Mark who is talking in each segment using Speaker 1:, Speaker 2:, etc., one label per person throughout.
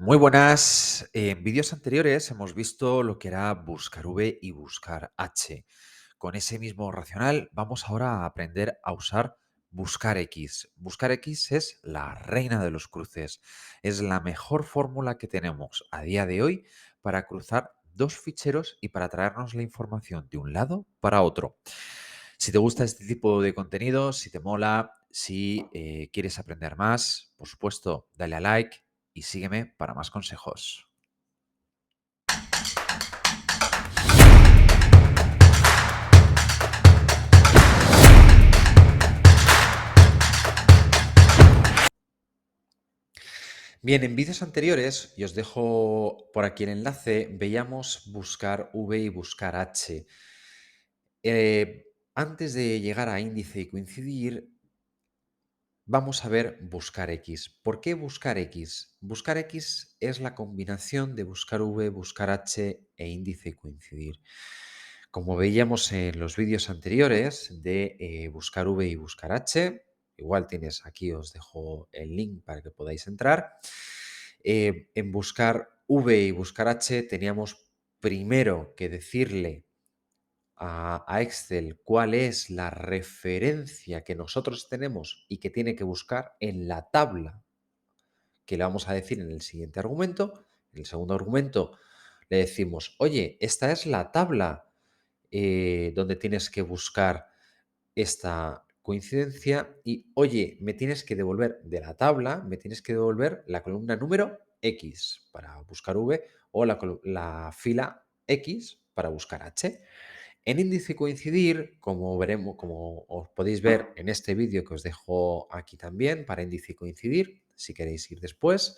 Speaker 1: Muy buenas. En vídeos anteriores hemos visto lo que era buscar V y buscar H. Con ese mismo racional vamos ahora a aprender a usar buscar X. Buscar X es la reina de los cruces. Es la mejor fórmula que tenemos a día de hoy para cruzar dos ficheros y para traernos la información de un lado para otro. Si te gusta este tipo de contenido, si te mola, si quieres aprender más, por supuesto, dale a like y sígueme para más consejos. Bien, en vídeos anteriores, y os dejo por aquí el enlace, veíamos buscar V y buscar H. Antes de llegar a índice y coincidir, vamos a ver buscar X. ¿Por qué buscar X? Buscar X es la combinación de buscar V, buscar H e índice y coincidir. Como veíamos en los vídeos anteriores de buscar V y buscar H, igual tienes aquí, os dejo el link para que podáis entrar. En buscar V y buscar H teníamos primero que decirle a Excel cuál es la referencia que nosotros tenemos y que tiene que buscar en la tabla que le vamos a decir en el siguiente argumento. En el segundo argumento le decimos, oye, esta es la tabla donde tienes que buscar esta coincidencia y, oye, me tienes que devolver de la tabla, me tienes que devolver la columna número X para buscar V o la fila X para buscar H. En índice y coincidir, como veremos, como os podéis ver en este vídeo que os dejo aquí también para índice y coincidir, si queréis ir después,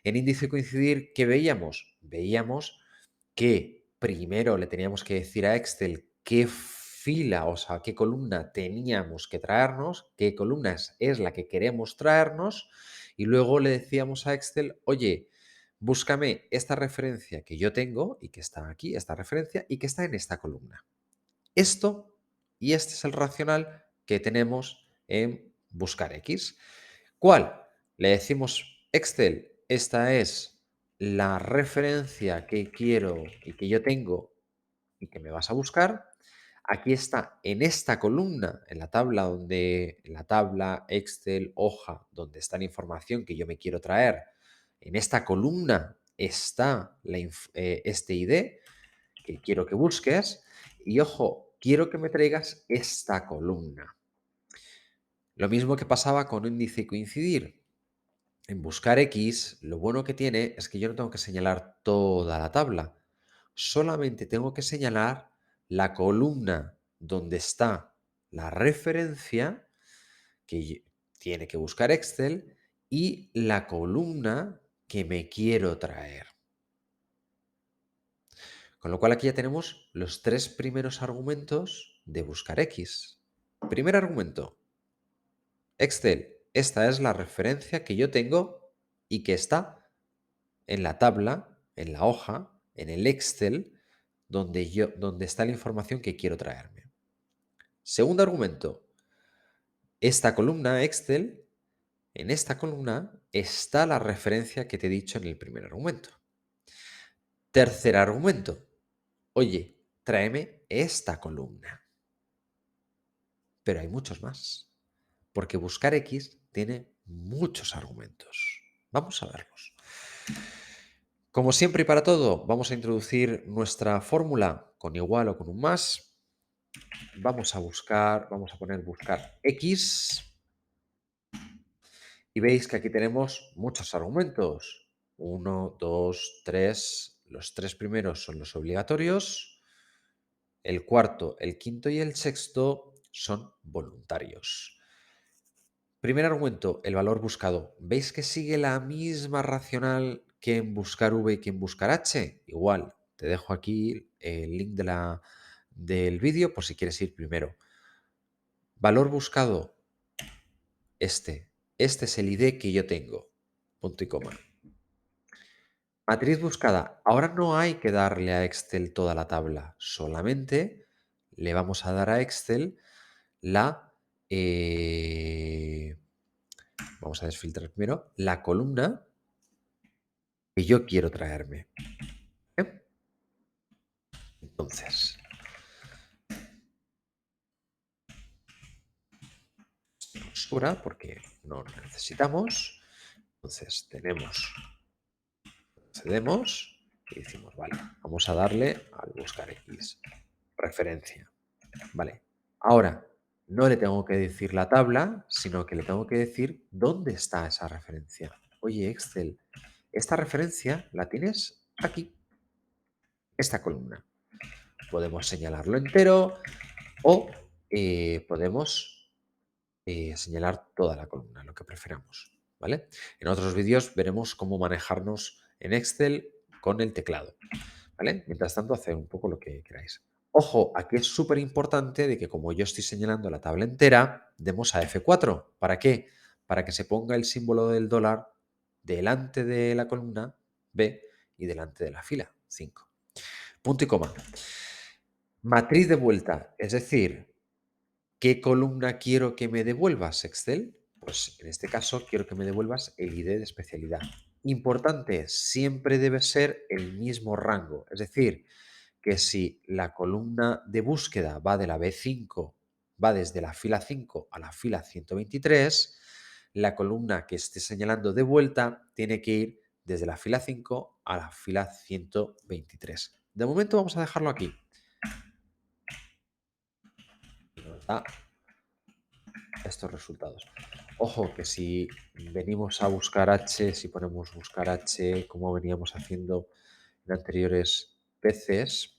Speaker 1: en índice y coincidir, ¿qué veíamos? Veíamos que primero le teníamos que decir a Excel qué fila, o sea, qué columna teníamos que traernos, qué columna es la que queremos traernos, y luego le decíamos a Excel, oye, búscame esta referencia que yo tengo y que está aquí, esta referencia, y que está en esta columna. Esto y este es el racional que tenemos en buscar X. ¿Cuál? Le decimos Excel, esta es la referencia que quiero y que yo tengo y que me vas a buscar. Aquí está en esta columna, en la tabla en la tabla Excel, hoja, donde está la información que yo me quiero traer. En esta columna está este ID que quiero que busques y ojo, quiero que me traigas esta columna. Lo mismo que pasaba con índice y coincidir. En buscar X, lo bueno que tiene es que yo no tengo que señalar toda la tabla. Solamente tengo que señalar la columna donde está la referencia que tiene que buscar Excel y la columna que me quiero traer. Con lo cual aquí ya tenemos los tres primeros argumentos de buscar X. Primer argumento, Excel, esta es la referencia que yo tengo y que está en la tabla, en la hoja, en el Excel, donde está la información que quiero traerme. Segundo argumento, esta columna Excel, en esta columna está la referencia que te he dicho en el primer argumento. Tercer argumento, oye, tráeme esta columna. Pero hay muchos más, porque buscar X tiene muchos argumentos. Vamos a verlos. Como siempre y para todo, vamos a introducir nuestra fórmula con igual o con un más. Vamos a poner buscar X y veis que aquí tenemos muchos argumentos. 1, 2, 3. Los tres primeros son los obligatorios. El cuarto, el quinto y el sexto son voluntarios. Primer argumento, el valor buscado. ¿Veis que sigue la misma racional que en buscar V y que en buscar H? Igual, te dejo aquí el link del vídeo por si quieres ir primero. Valor buscado, este. Este es el ID que yo tengo. Punto y coma. Matriz buscada. Ahora no hay que darle a Excel toda la tabla. Solamente le vamos a dar a Excel la... vamos a desfiltrar primero la columna que yo quiero traerme. ¿Eh? Entonces, sobra porque no lo necesitamos. Entonces tenemos, accedemos y decimos, vale, vamos a darle al buscar X, referencia. Vale. Ahora, no le tengo que decir la tabla, sino que le tengo que decir dónde está esa referencia. Oye, Excel, esta referencia la tienes aquí, esta columna. Podemos señalarlo entero o podemos señalar toda la columna, lo que preferamos. ¿Vale? En otros vídeos veremos cómo manejarnos en Excel con el teclado. ¿Vale? Mientras tanto, hacer un poco lo que queráis. Ojo, aquí es súper importante de que como yo estoy señalando la tabla entera, demos a F4. ¿Para qué? Para que se ponga el símbolo del dólar delante de la columna B y delante de la fila 5. Punto y coma. Matriz de vuelta, es decir, ¿qué columna quiero que me devuelvas, Excel? Pues en este caso quiero que me devuelvas el ID de especialidad. Importante, siempre debe ser el mismo rango. Es decir, que si la columna de búsqueda va de la B5, va desde la fila 5 a la fila 123, la columna que esté señalando de vuelta tiene que ir desde la fila 5 a la fila 123. De momento vamos a dejarlo aquí. Nos da estos resultados. Ojo que si venimos a buscar H, si ponemos buscar H como veníamos haciendo en anteriores veces,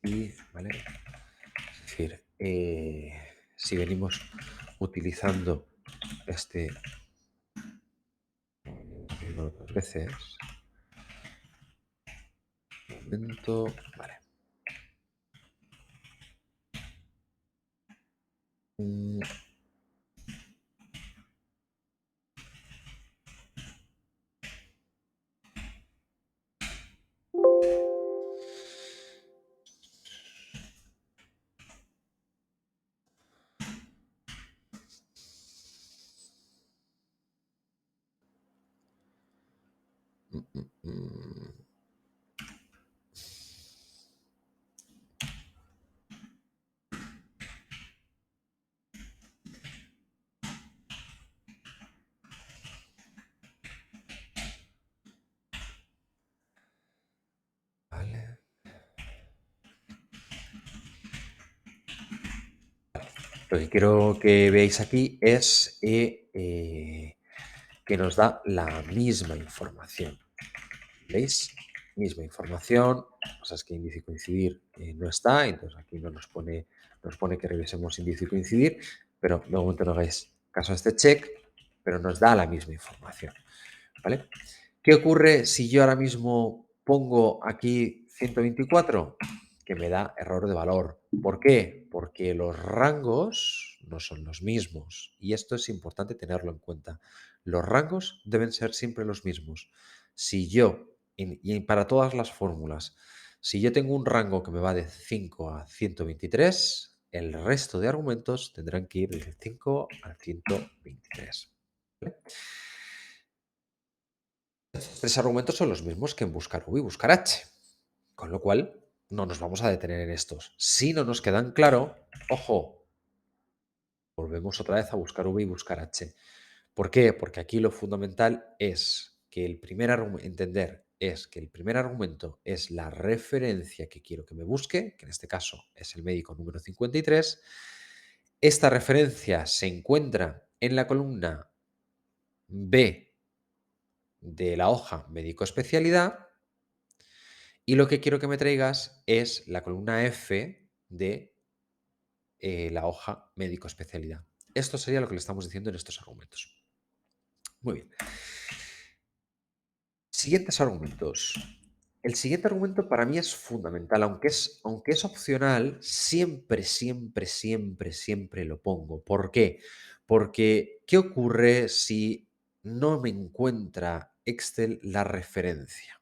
Speaker 1: y, ¿vale? Es decir, si venimos utilizando este dos veces, momento, vale. Mm, mm, mm, mm. Vale. Lo que quiero que veáis aquí es que nos da la misma información. ¿Veis? Misma información. Lo que pasa es que índice y coincidir no está, entonces aquí no nos pone que revisemos índice y coincidir, pero de momento no hagáis caso a este check, pero nos da la misma información. ¿Vale? ¿Qué ocurre si yo ahora mismo pongo aquí 124? Que me da error de valor. ¿Por qué? Porque los rangos no son los mismos. Y esto es importante tenerlo en cuenta. Los rangos deben ser siempre los mismos. Si yo, y para todas las fórmulas, si yo tengo un rango que me va de 5 a 123, el resto de argumentos tendrán que ir de 5 a 123. ¿Vale? Estos tres argumentos son los mismos que en buscar V y buscar H, con lo cual no nos vamos a detener en estos. Si no nos quedan claro, ojo, volvemos otra vez a buscar V y buscar H. ¿Por qué? Porque aquí lo fundamental es que el primer entender es que el primer argumento es la referencia que quiero que me busque, que en este caso es el médico número 53. Esta referencia se encuentra en la columna B de la hoja médico especialidad. Y lo que quiero que me traigas es la columna F de la hoja médico especialidad. Esto sería lo que le estamos diciendo en estos argumentos. Muy bien. Siguientes argumentos. El siguiente argumento para mí es fundamental, aunque es opcional, siempre, siempre, siempre, siempre lo pongo. ¿Por qué? Porque, ¿qué ocurre si no me encuentra Excel la referencia?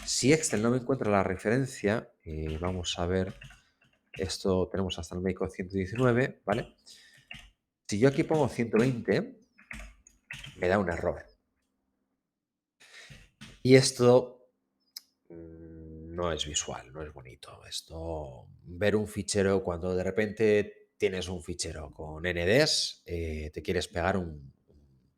Speaker 1: Si Excel no me encuentra la referencia, vamos a ver, esto tenemos hasta el médico 119, ¿vale? Si yo aquí pongo 120, me da un error. Y esto no es visual, no es bonito. Esto, ver un fichero, cuando de repente tienes un fichero con NDs, te quieres pegar un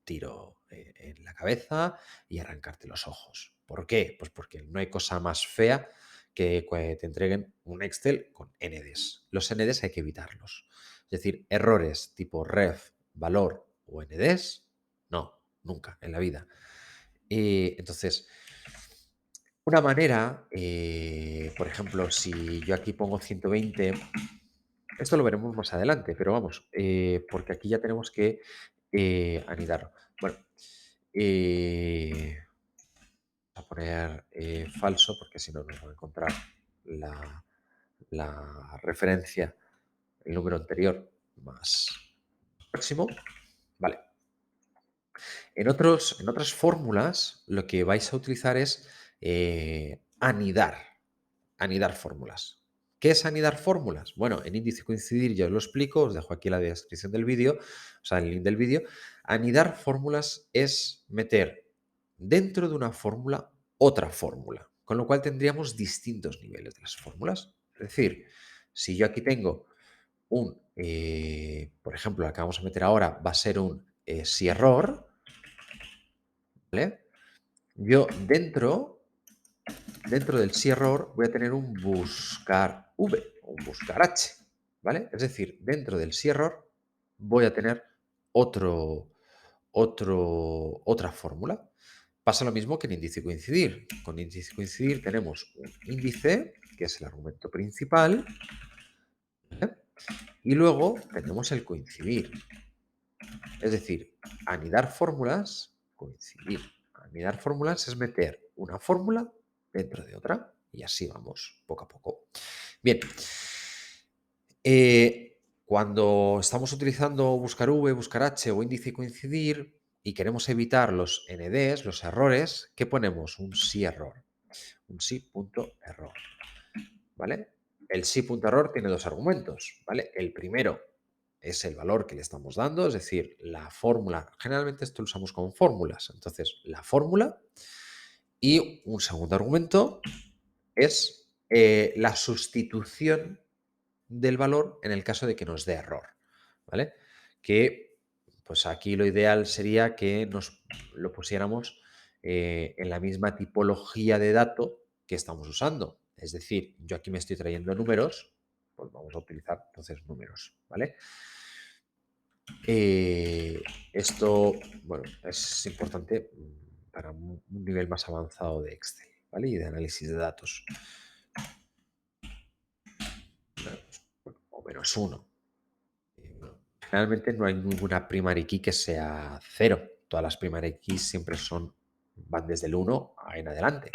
Speaker 1: tiro en la cabeza y arrancarte los ojos. ¿Por qué? Pues porque no hay cosa más fea que te entreguen un Excel con NDs. Los NDs hay que evitarlos. Es decir, errores tipo ref, valor o NDs, no, nunca en la vida. Entonces, una manera, por ejemplo, si yo aquí pongo 120, esto lo veremos más adelante, pero vamos, porque aquí ya tenemos que anidarlo. Bueno, vamos a poner falso, porque si no nos va a encontrar la, la referencia, el número anterior más próximo. Vale. En otras fórmulas, lo que vais a utilizar es anidar fórmulas. ¿Qué es anidar fórmulas? Bueno, en índice coincidir ya os lo explico, os dejo aquí la descripción del vídeo, o sea, el link del vídeo. Anidar fórmulas es meter dentro de una fórmula otra fórmula, con lo cual tendríamos distintos niveles de las fórmulas. Es decir, si yo aquí tengo por ejemplo, la que vamos a meter ahora va a ser un si error, ¿vale? Yo dentro del si error voy a tener un buscar v o un buscar h, ¿vale? Es decir, dentro del si error voy a tener otra fórmula. Pasa lo mismo que en índice y coincidir. Con índice y coincidir tenemos un índice, que es el argumento principal, ¿vale? Y luego tenemos el coincidir. Es decir, anidar fórmulas, coincidir. Anidar fórmulas es meter una fórmula dentro de otra y así vamos poco a poco. Bien, cuando estamos utilizando buscar V, buscar H o índice y coincidir y queremos evitar los NDs, los errores, ¿qué ponemos? Un sí error. Un sí punto error. ¿Vale? El sí punto error tiene dos argumentos. ¿Vale? El primero es el valor que le estamos dando, es decir, la fórmula. Generalmente esto lo usamos con fórmulas. Entonces, la fórmula y un segundo argumento es la sustitución del valor en el caso de que nos dé error, ¿vale? Que pues aquí lo ideal sería que nos lo pusiéramos en la misma tipología de dato que estamos usando. Es decir, yo aquí me estoy trayendo números, pues vamos a utilizar entonces números, ¿vale? Esto, bueno, es importante para un nivel más avanzado de Excel, ¿vale? Y de análisis de datos. Bueno, o menos uno. Generalmente no hay ninguna primary key que sea cero. Todas las primary keys siempre van desde el 1 en adelante.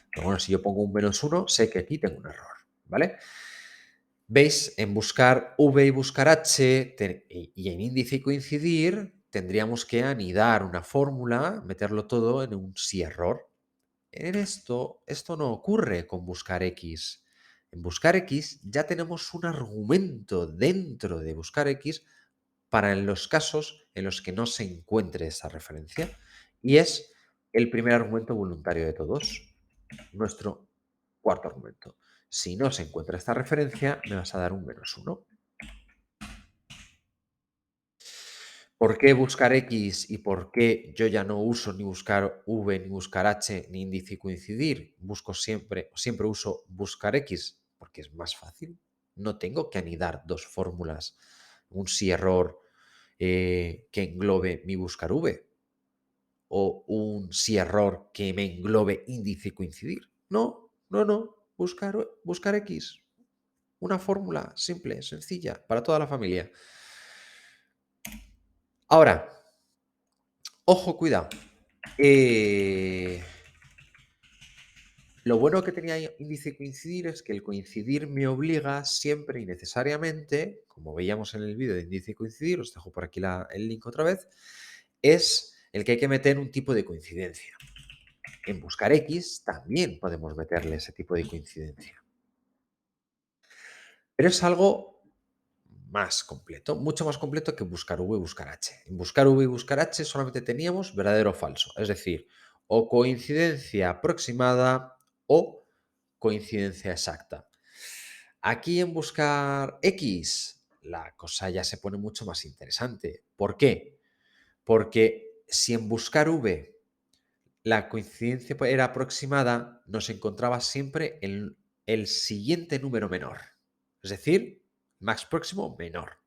Speaker 1: Pero bueno, si yo pongo un menos 1, sé que aquí tengo un error, ¿vale? ¿Veis? En buscar V y buscar H y en índice y coincidir, tendríamos que anidar una fórmula, meterlo todo en un sí error. En esto no ocurre con buscar X. En buscar X ya tenemos un argumento dentro de buscar X para en los casos en los que no se encuentre esa referencia. Y es el primer argumento voluntario de todos, nuestro cuarto argumento. Si no se encuentra esta referencia, me vas a dar un menos 1. ¿Por qué buscar X y por qué yo ya no uso ni buscar V, ni buscar H, ni índice y coincidir? Siempre uso buscar X porque es más fácil. No tengo que anidar dos fórmulas, un si error que englobe mi buscar V o un si error que me englobe índice y coincidir. No, no, no. Buscar X. Una fórmula simple, sencilla, para toda la familia. Ahora, ojo, cuidado. Lo bueno que tenía índice coincidir es que el coincidir me obliga siempre y necesariamente, como veíamos en el vídeo de índice coincidir, os dejo por aquí el link otra vez, es el que hay que meter un tipo de coincidencia. En buscar X también podemos meterle ese tipo de coincidencia. Pero es algo más completo, mucho más completo que buscar V y buscar H. En buscar V y buscar H solamente teníamos verdadero o falso, es decir, o coincidencia aproximada o coincidencia exacta. Aquí en buscar X, la cosa ya se pone mucho más interesante. ¿Por qué? Porque si en buscar V la coincidencia era aproximada, nos encontraba siempre el siguiente número menor. Es decir, más próximo menor.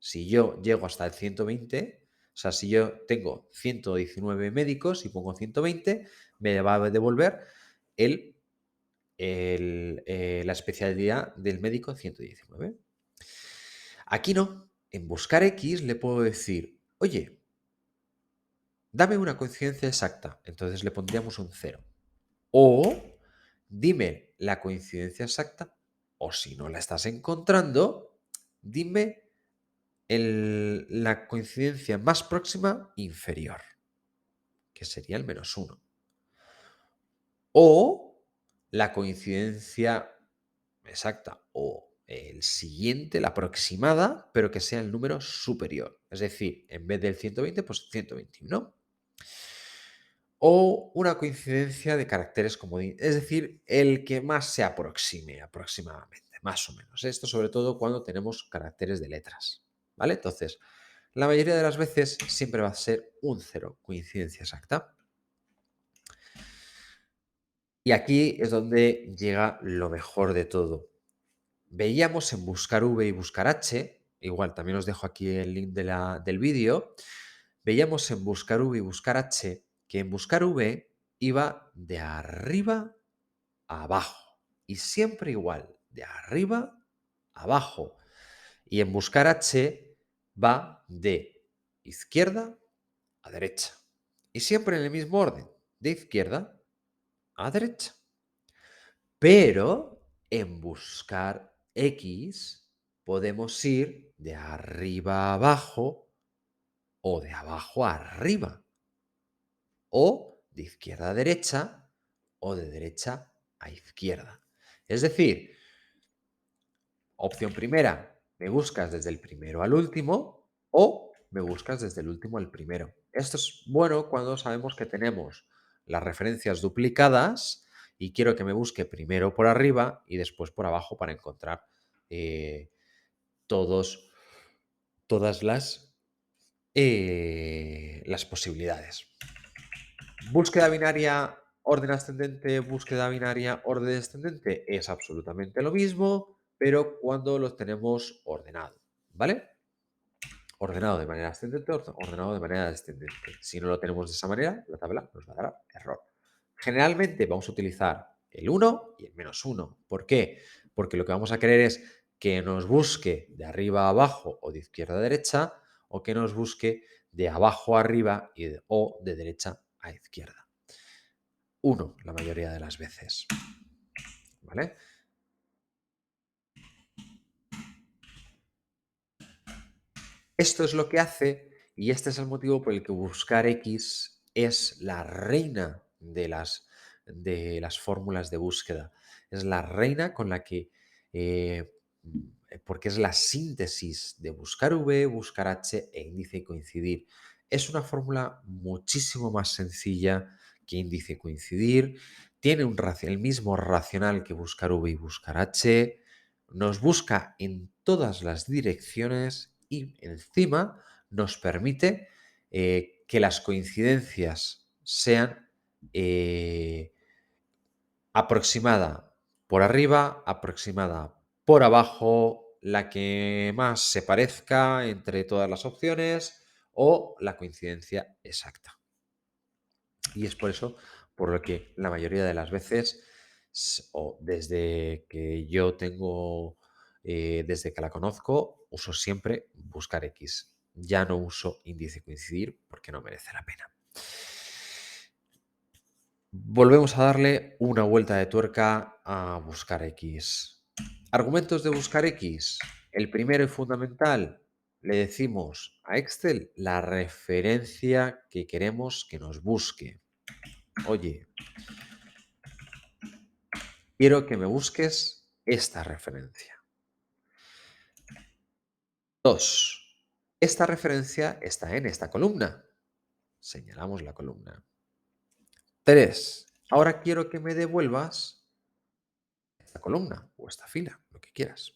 Speaker 1: Si yo llego hasta el 120, o sea, si yo tengo 119 médicos y pongo 120, me va a devolver la especialidad del médico 119. Aquí no. En buscar X le puedo decir, oye, dame una coincidencia exacta. Entonces le pondríamos un 0. O dime la coincidencia exacta, o si no la estás encontrando, dime la coincidencia más próxima inferior, que sería el -1. O la coincidencia exacta o el siguiente, la aproximada, pero que sea el número superior. Es decir, en vez del 120, pues 121. O una coincidencia de caracteres comodín, es decir, el que más se aproxime aproximadamente, más o menos. Esto sobre todo cuando tenemos caracteres de letras, ¿vale? Entonces, la mayoría de las veces siempre va a ser un 0, coincidencia exacta. Y aquí es donde llega lo mejor de todo. Veíamos en buscar V y buscar H, igual también os dejo aquí el link del vídeo, veíamos en buscar V y buscar H que en buscar V iba de arriba a abajo y siempre igual, de arriba a abajo. Y en buscar H va de izquierda a derecha y siempre en el mismo orden, de izquierda a derecha. Pero en buscar X podemos ir de arriba a abajo o de abajo a arriba, o de izquierda a derecha o de derecha a izquierda. Es decir, opción primera, me buscas desde el primero al último o me buscas desde el último al primero. Esto es bueno cuando sabemos que tenemos las referencias duplicadas y quiero que me busque primero por arriba y después por abajo para encontrar eh, todos, todas las posibilidades. Búsqueda binaria, orden ascendente, búsqueda binaria, orden descendente, es absolutamente lo mismo, pero cuando los tenemos ordenado, ¿vale? Ordenado de manera ascendente, ordenado de manera descendente. Si no lo tenemos de esa manera, la tabla nos va a dar error. Generalmente vamos a utilizar el 1 y el -1. ¿Por qué? Porque lo que vamos a querer es que nos busque de arriba a abajo o de izquierda a derecha, o que nos busque de abajo a arriba o de derecha a izquierda. 1 la mayoría de las veces. ¿Vale? Esto es lo que hace, y este es el motivo por el que buscar X es la reina de las fórmulas de búsqueda. Es la reina con la que, porque es la síntesis de buscar V, buscar H e índice y coincidir. Es una fórmula muchísimo más sencilla que índice y coincidir. Tiene el mismo racional que buscar V y buscar H. Nos busca en todas las direcciones y encima nos permite que las coincidencias sean aproximada por arriba, aproximada por abajo, la que más se parezca entre todas las opciones o la coincidencia exacta. Y es por eso por lo que la mayoría de las veces, o desde que yo tengo, desde que la conozco, uso siempre buscar X. Ya no uso índice coincidir porque no merece la pena. Volvemos a darle una vuelta de tuerca a buscar X. Argumentos de buscar X. El primero y fundamental, le decimos a Excel la referencia que queremos que nos busque. Oye, quiero que me busques esta referencia. 2. Esta referencia está en esta columna. Señalamos la columna. 3. Ahora quiero que me devuelvas esta columna o esta fila, lo que quieras.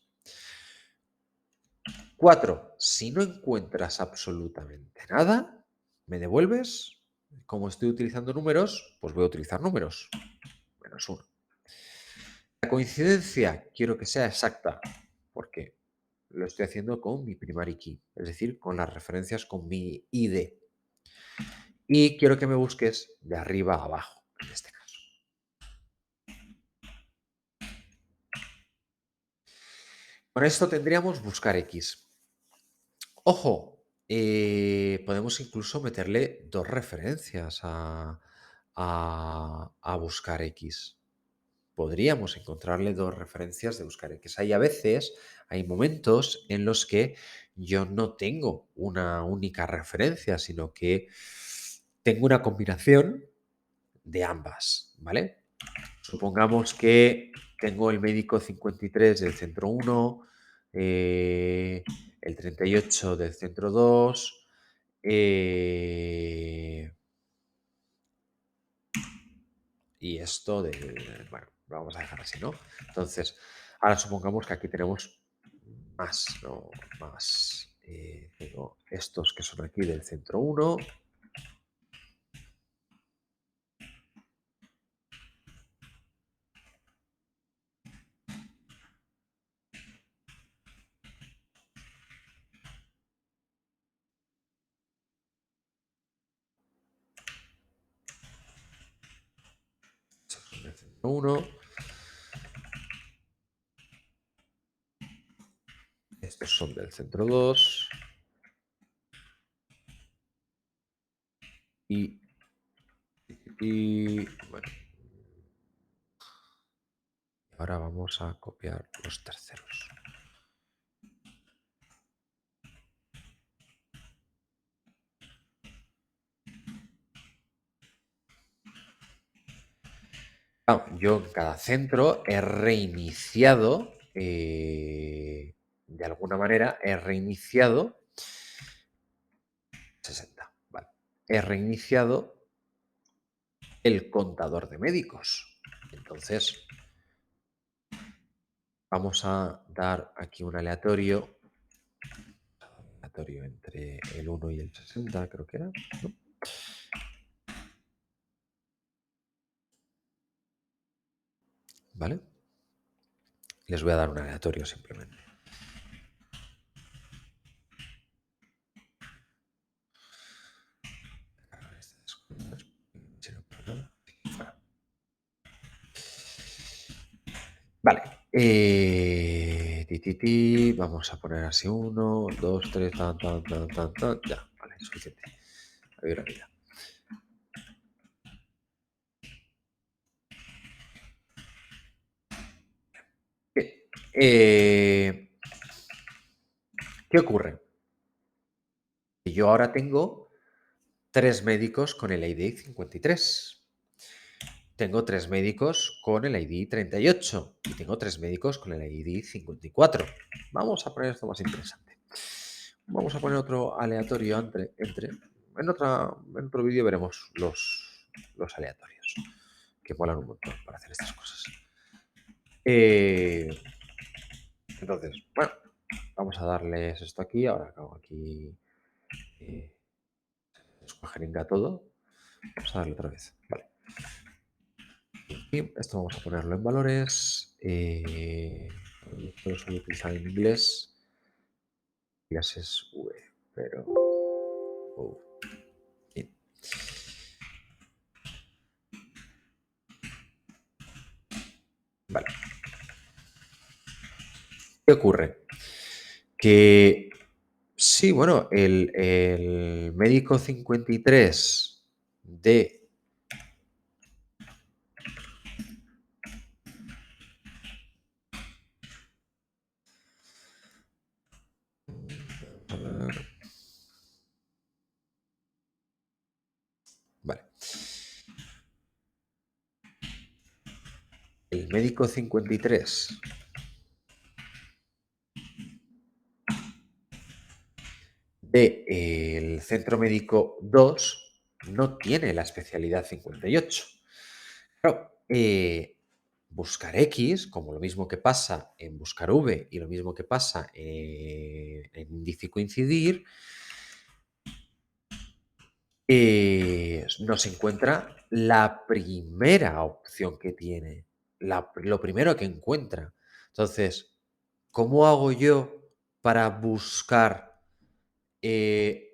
Speaker 1: 4. Si no encuentras absolutamente nada, me devuelves. Como estoy utilizando números, pues voy a utilizar números. -1. La coincidencia quiero que sea exacta, porque lo estoy haciendo con mi primary key, es decir, con las referencias con mi ID. Y quiero que me busques de arriba a abajo, en este caso. Con esto tendríamos buscar X. Ojo, podemos incluso meterle dos referencias a buscar X. Podríamos encontrarle dos referencias de buscar X. Hay a veces, hay momentos en los que yo no tengo una única referencia, sino que tengo una combinación de ambas, ¿vale? Supongamos que tengo el médico 53 del centro 1, el 38 del centro 2, y esto de, bueno, lo vamos a dejar así, ¿no? Entonces, ahora supongamos que aquí tenemos más, ¿no? Más, tengo estos que son aquí del centro 1. Del centro 1, estos son del centro 2 y bueno, ahora vamos a copiar los terceros. Yo en cada centro he reiniciado, de alguna manera, he reiniciado 60, vale. He reiniciado el contador de médicos. Entonces, vamos a dar aquí un aleatorio entre el 1 y el 60, creo que era, ¿no? ¿Vale? Les voy a dar un aleatorio simplemente. Vale. Vamos a poner así 1, 2, 3, tan, tan, tan, tan, tan. Ya, vale, suficiente. A ver, vida. Bien. ¿Qué ocurre? Que yo ahora tengo 3 médicos con el ID 53. Tengo 3 médicos con el ID 38 y tengo 3 médicos con el ID 54. Vamos a poner esto más interesante. Vamos a poner otro aleatorio entre. En otro vídeo veremos los aleatorios, que molan un montón para hacer estas cosas. Entonces, bueno, vamos a darles esto aquí. Ahora acabo aquí. Jeringa todo. Vamos a darle otra vez. Vale. Y esto vamos a ponerlo en valores. Esto lo suelo utilizar en inglés. Clases V, pero. Bien. Vale. ¿Qué ocurre? Que sí, bueno, el médico 53 de el médico 53 del centro médico 2 no tiene la especialidad 58. Claro, buscar X, como lo mismo que pasa en buscar V y lo mismo que pasa en índice y coincidir, nos encuentra la primera opción que tiene, lo primero que encuentra. Entonces, ¿cómo hago yo para buscar estos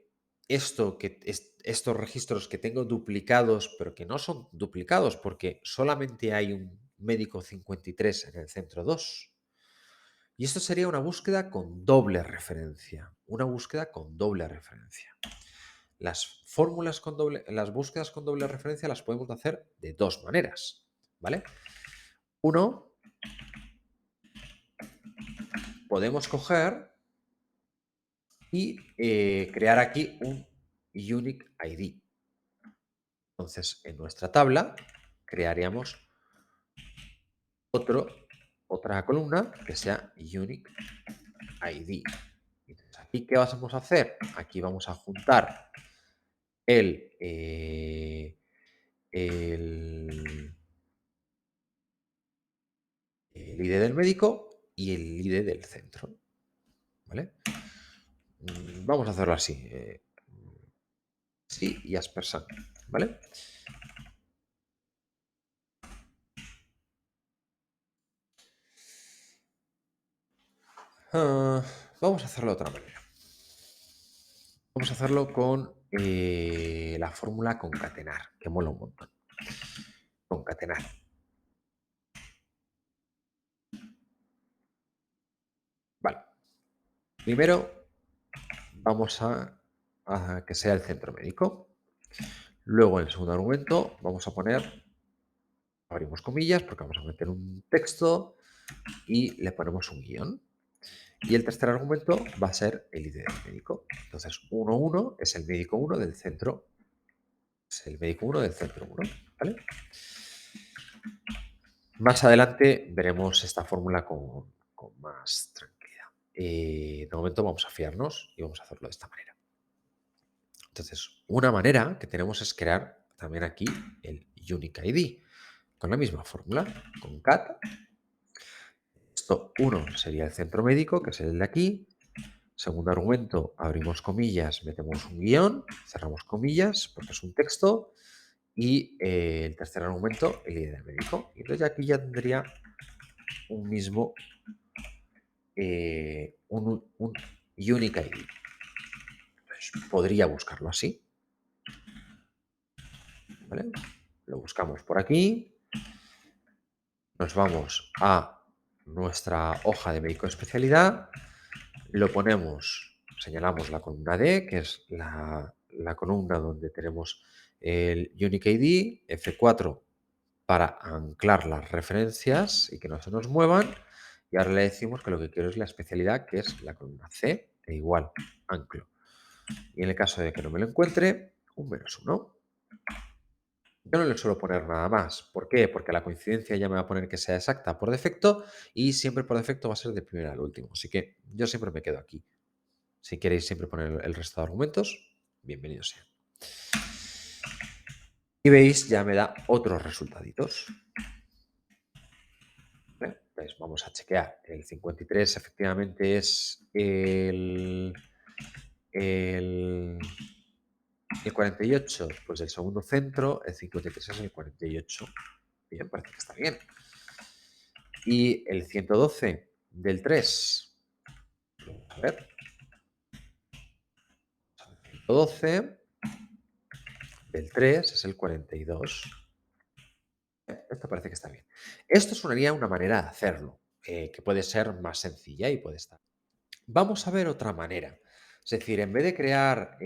Speaker 1: registros que tengo duplicados, pero que no son duplicados porque solamente hay un médico 53 en el centro 2? Y esto sería una búsqueda con doble referencia, una búsqueda con doble referencia. Las búsquedas con doble referencia las podemos hacer de dos maneras, ¿vale? Uno, podemos coger y crear aquí un Unique ID. Entonces, en nuestra tabla crearíamos otra columna que sea Unique ID. Entonces, aquí, ¿qué vamos a hacer? Aquí vamos a juntar el, eh, el, el ID del médico y el ID del centro, ¿vale? Vamos a hacerlo así. Sí y aspersan, ¿vale? Vamos a hacerlo de otra manera. Vamos a hacerlo con la fórmula concatenar, que mola un montón. Concatenar. Vale. Primero vamos a que sea el centro médico. Luego, en el segundo argumento, vamos a poner, abrimos comillas, porque vamos a meter un texto y le ponemos un guión. Y el tercer argumento va a ser el ID del médico. Entonces, 1, es el médico 1 del centro. Es el médico 1 del centro 1, ¿vale? Más adelante veremos esta fórmula con más tranquilidad. De momento vamos a fiarnos y vamos a hacerlo de esta manera. Entonces, una manera que tenemos es crear también aquí el Unique ID con la misma fórmula, con cat. Esto 1 sería el centro médico, que es el de aquí. Segundo argumento, abrimos comillas, metemos un guión, cerramos comillas, porque es un texto. Y el tercer argumento, el ID del médico. Y entonces aquí ya tendría un mismo, un Unique ID. Entonces, podría buscarlo así. ¿Vale? Lo buscamos por aquí. Nos vamos a nuestra hoja de médico de especialidad. Lo ponemos, señalamos la columna D, que es la columna donde tenemos el Unique ID, F4 para anclar las referencias y que no se nos muevan. Y ahora le decimos que lo que quiero es la especialidad, que es la columna C, e igual, anclo. Y en el caso de que no me lo encuentre, un -1. Yo no le suelo poner nada más. ¿Por qué? Porque la coincidencia ya me va a poner que sea exacta por defecto y siempre por defecto va a ser de primero al último. Así que yo siempre me quedo aquí. Si queréis siempre poner el resto de argumentos, bienvenido sea. Y veis, ya me da otros resultaditos. Pues vamos a chequear. El 53 efectivamente es el 48, pues el segundo centro, el 53 es el 48. Bien, parece que está bien. Y el 112 del 3. A ver. 112 del 3 es el 42. Esto parece que está bien. Esto sonaría una manera de hacerlo, que puede ser más sencilla y puede estar. Vamos a ver otra manera. Es decir, en vez de crear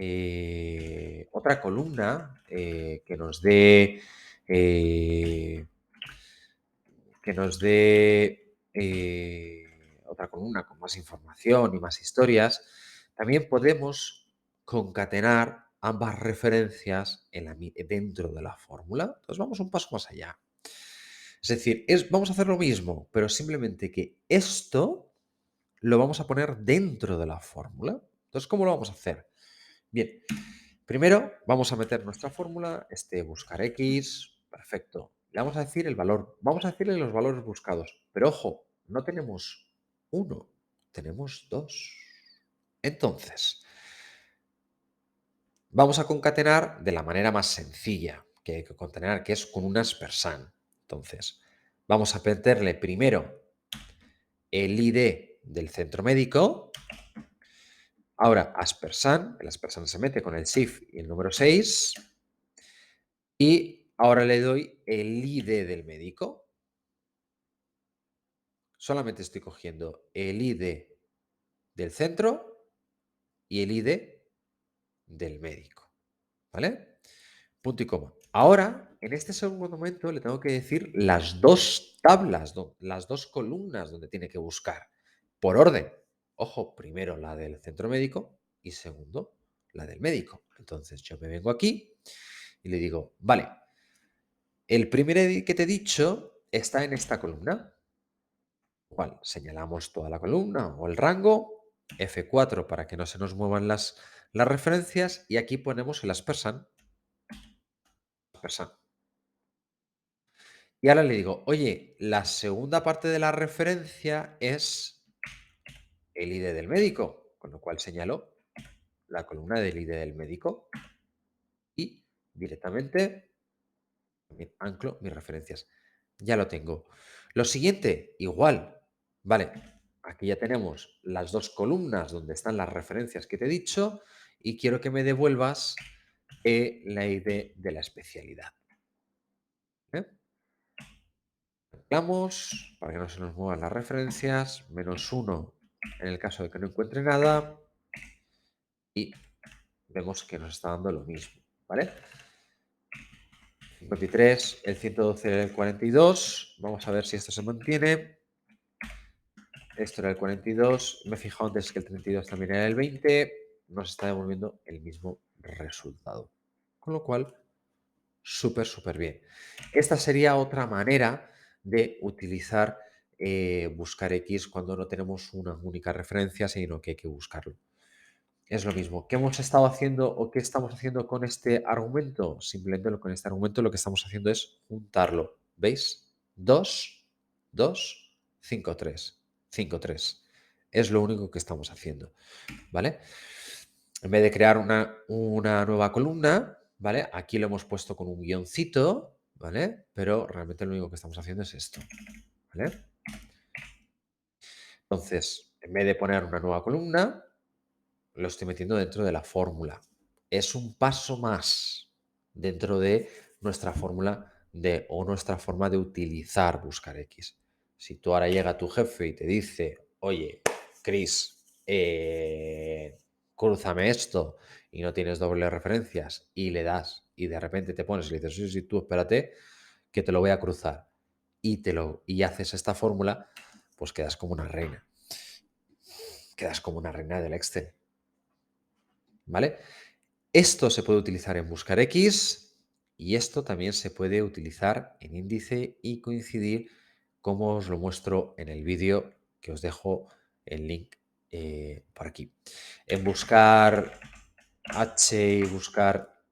Speaker 1: otra columna eh, que nos dé otra columna con más información y más historias, también podemos concatenar ambas referencias dentro de la fórmula. Entonces vamos un paso más allá. Es decir, vamos a hacer lo mismo, pero simplemente que esto lo vamos a poner dentro de la fórmula. Entonces, ¿cómo lo vamos a hacer? Bien, primero vamos a meter nuestra fórmula, buscar x, perfecto. Le vamos a decir el valor, vamos a decirle los valores buscados, pero ojo, no tenemos uno, tenemos dos. Entonces, vamos a concatenar de la manera más sencilla que hay que concatenar, que es con un aspersant. Entonces, vamos a meterle primero el ID del centro médico. Ahora, aspersant, el aspersant se mete con el shift y el número 6. Y ahora le doy el ID del médico. Solamente estoy cogiendo el ID del centro y el ID del médico. ¿Vale? Punto y coma. Ahora, en este segundo momento, le tengo que decir las dos tablas, las dos columnas donde tiene que buscar. Por orden. Ojo, primero la del centro médico y segundo la del médico. Entonces yo me vengo aquí y le digo, vale, el primer ID que te he dicho está en esta columna. Cual señalamos toda la columna o el rango, F4 para que no se nos muevan las referencias y aquí ponemos el aspersant. Y ahora le digo, oye, la segunda parte de la referencia es el ID del médico, con lo cual señalo la columna del ID del médico y directamente anclo mis referencias. Ya lo tengo. Lo siguiente, igual. Vale, aquí ya tenemos las dos columnas donde están las referencias que te he dicho y quiero que me devuelvas la ID de la especialidad. ¿Eh? Anclamos para que no se nos muevan las referencias, -1 en el caso de que no encuentre nada y vemos que nos está dando lo mismo, ¿vale? 53, el 112 el 42, vamos a ver si esto se mantiene. Esto era el 42, me he fijado antes que el 32 también era el 20, nos está devolviendo el mismo resultado. Con lo cual, súper, súper bien. Esta sería otra manera de utilizar buscar X cuando no tenemos una única referencia, sino que hay que buscarlo. Es lo mismo. ¿Qué hemos estado haciendo o qué estamos haciendo con este argumento? Simplemente con este argumento lo que estamos haciendo es juntarlo. ¿Veis? 2, 2, 5, 3. 5, 3. Es lo único que estamos haciendo. ¿Vale? En vez de crear una nueva columna, ¿vale? Aquí lo hemos puesto con un guioncito, ¿vale? Pero realmente lo único que estamos haciendo es esto, ¿vale? Entonces, en vez de poner una nueva columna, lo estoy metiendo dentro de la fórmula. Es un paso más dentro de nuestra fórmula o nuestra forma de utilizar buscar X. Si tú ahora llega tu jefe y te dice, oye, Chris, crúzame esto y no tienes dobles referencias y le das y de repente te pones y le dices, sí, sí, tú espérate que te lo voy a cruzar y haces esta fórmula, pues quedas como una reina. Quedas como una reina del Excel. ¿Vale? Esto se puede utilizar en buscar X y esto también se puede utilizar en índice y coincidir como os lo muestro en el vídeo que os dejo el link por aquí. En buscar H y buscar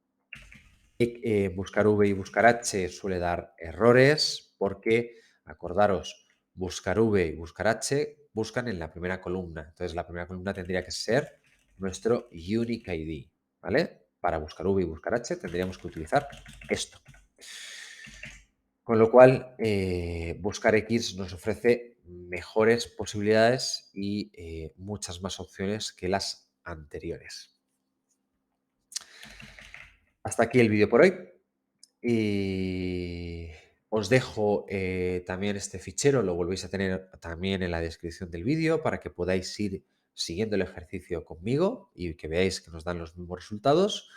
Speaker 1: V y buscar H suele dar errores porque, acordaros, buscar V y buscar H buscan en la primera columna. Entonces, la primera columna tendría que ser nuestro Unique ID, ¿vale? Para buscar V y buscar H tendríamos que utilizar esto. Con lo cual, buscar X nos ofrece mejores posibilidades y muchas más opciones que las anteriores. Hasta aquí el vídeo por hoy. Y os dejo también este fichero, lo volvéis a tener también en la descripción del vídeo para que podáis ir siguiendo el ejercicio conmigo y que veáis que nos dan los mismos resultados.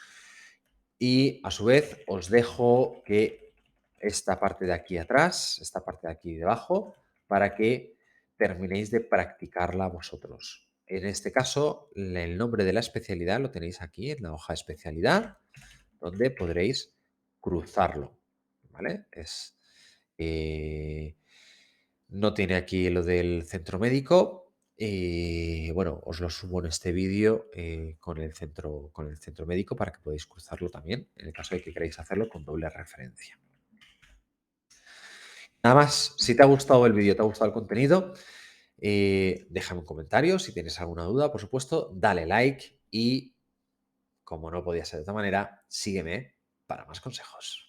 Speaker 1: Y a su vez os dejo que esta parte de aquí atrás, esta parte de aquí debajo, para que terminéis de practicarla vosotros. En este caso, el nombre de la especialidad lo tenéis aquí en la hoja especialidad, donde podréis cruzarlo, ¿vale? No tiene aquí lo del centro médico. Y bueno, os lo subo en este vídeo con el centro médico para que podáis cruzarlo también, en el caso de que queráis hacerlo con doble referencia. Nada más, si te ha gustado el vídeo, te ha gustado el contenido, déjame un comentario. Si tienes alguna duda, por supuesto, dale like y, como no podía ser de otra manera, sígueme para más consejos.